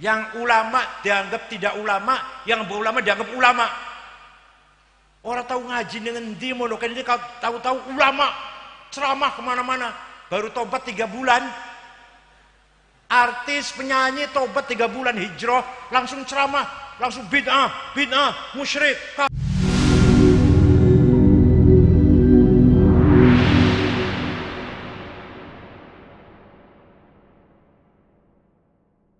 Yang ulama dianggap tidak ulama, yang berulama dianggap ulama. Orang tahu ngaji dengan dia mau kan ini tahu-tahu ulama ceramah kemana-mana, baru tobat 3 bulan. Artis penyanyi tobat 3 bulan hijrah langsung ceramah, langsung bid'ah, musyrik.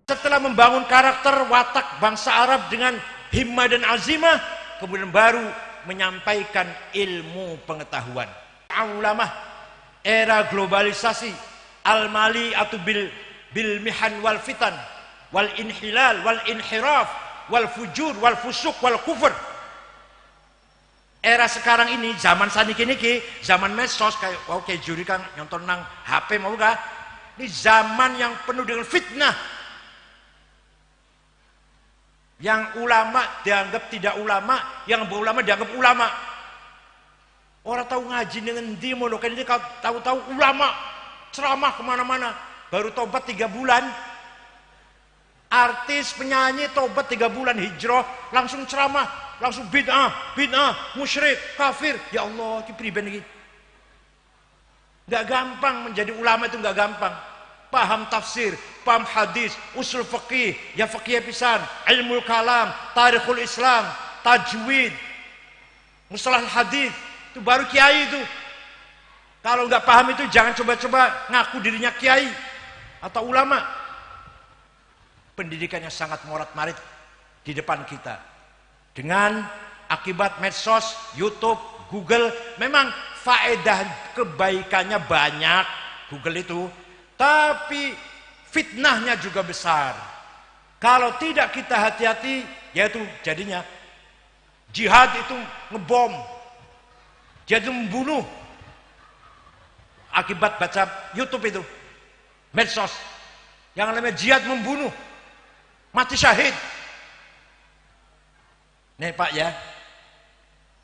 Setelah membangun karakter watak bangsa Arab dengan himmah dan azimah, kemudian baru menyampaikan ilmu pengetahuan. Ulama era globalisasi al-mali atau bil mihan wal fitan wal inhilal wal inhiraf wal fujur wal fusuk wal kufur. Era sekarang ini zaman saniki niki, zaman medsos kayak juri kan nyonton nang HP mau gak? Ini zaman yang penuh dengan fitnah. Yang ulama dianggap tidak ulama, yang berulama dianggap ulama. Orang tahu ngaji dengan dia mau kan ini tahu-tahu ulama ceramah kemana-mana, baru tobat 3 bulan. Artis penyanyi tobat 3 bulan hijrah langsung ceramah, langsung bid'ah, musyrik, kafir. Ya Allah, ini pribadi ini. Gak gampang menjadi ulama, itu gak gampang. Paham tafsir, paham hadis, usul fikih, ya fikih pisan, ilmu kalam, tarikhul Islam, tajwid, mustalah hadis, itu baru kiai itu. Kalau nggak paham itu jangan coba-coba ngaku dirinya kiai atau ulama. Pendidikannya sangat morat-marit di depan kita. Dengan akibat medsos, YouTube, Google, memang faedah kebaikannya banyak Google itu. Tapi fitnahnya juga besar. Kalau tidak kita hati-hati, yaitu jadinya jihad itu ngebom, jadi membunuh. Akibat baca YouTube itu, medsos, yang namanya jihad membunuh, mati syahid. Nih Pak ya,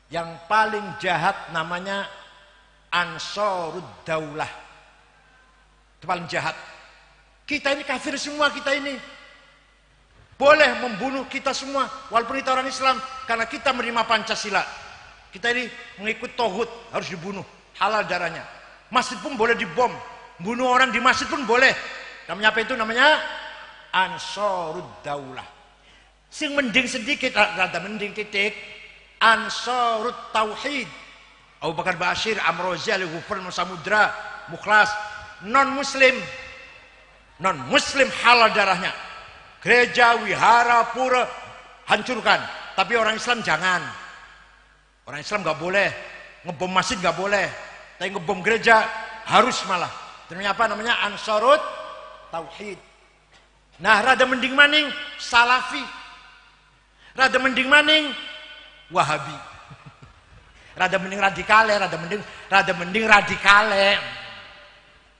yang paling jahat namanya Ansarud Daulah. Itu paling jahat. Kita ini kafir semua, kita ini boleh membunuh kita semua walaupun kita orang Islam, karena kita menerima Pancasila. Kita ini mengikut tauhid, harus dibunuh, halal darahnya. Masjid pun boleh dibom, bunuh orang di masjid pun boleh. Namanya apa itu? Namanya Ansarud Daulah. Sing mending sedikit, rada mending titik, Ansarut Tauhid. Abu Bakar Bashir, Amrozi, Ali Ghufran, Samudra, Mukhlas. Non muslim halal darahnya, gereja, wihara, pura hancurkan, tapi orang Islam jangan. Orang Islam nggak boleh ngebom masjid, nggak boleh, tapi ngebom gereja harus malah. Namanya apa? Namanya Ansarut Tauhid. Nah, rada mending maning Salafi, rada mending maning Wahabi, rada mending radikale.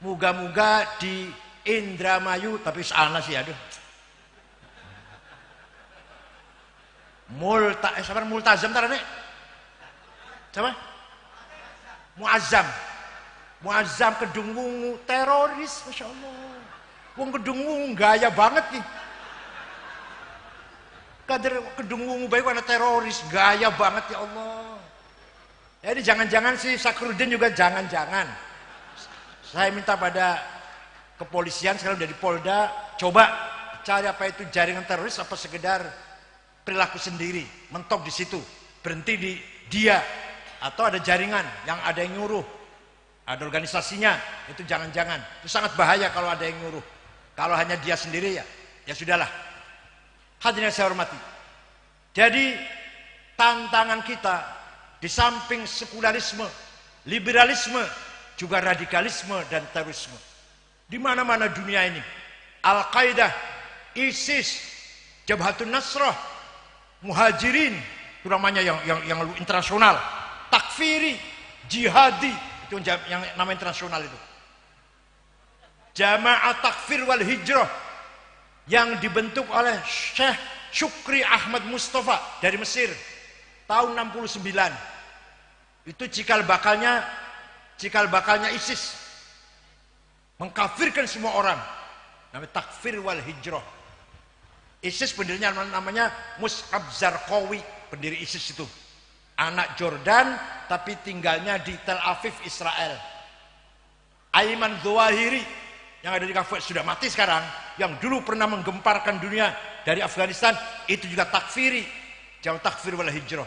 Moga-moga di Indramayu, tapi sana sih aduh. Multazam tar nek. Siapa? Muazzam Kedung Wungu teroris, Masya Allah. Wong Kedung Wungu gaya banget nih. Kader Kedung Wungu baik karena teroris, gaya banget ya Allah. Jadi jangan-jangan si Sakrudin juga jangan-jangan. Saya minta pada kepolisian sekarang dari Polda, coba cari apa itu jaringan teroris apa sekedar perilaku sendiri, mentok di situ, berhenti di dia, atau ada jaringan yang ada yang nyuruh, ada organisasinya, itu jangan-jangan. Itu sangat bahaya kalau ada yang nyuruh. Kalau hanya dia sendiri ya sudahlah. Hadirin yang saya hormati. Jadi tantangan kita di samping sekularisme, liberalisme, juga radikalisme dan terorisme di mana-mana dunia ini. Al-Qaeda, ISIS, Jabhatun Nasrah, Muhajirin, itu namanya yang internasional, takfiri, jihadi, itu yang nama internasional itu. Jamaah Takfir wal Hijrah yang dibentuk oleh Syekh Syukri Ahmad Mustafa dari Mesir tahun 69. Itu cikal bakalnya ISIS, mengkafirkan semua orang, namanya takfir wal hijrah. ISIS pendirinya namanya Mus'ab Zarqawi, pendiri ISIS itu. Anak Jordan tapi tinggalnya di Tel Aviv, Israel. Ayman Zawahiri yang ada di Kuwait sudah mati sekarang, yang dulu pernah menggemparkan dunia dari Afghanistan, itu juga takfiri. Jauh takfir wal hijrah.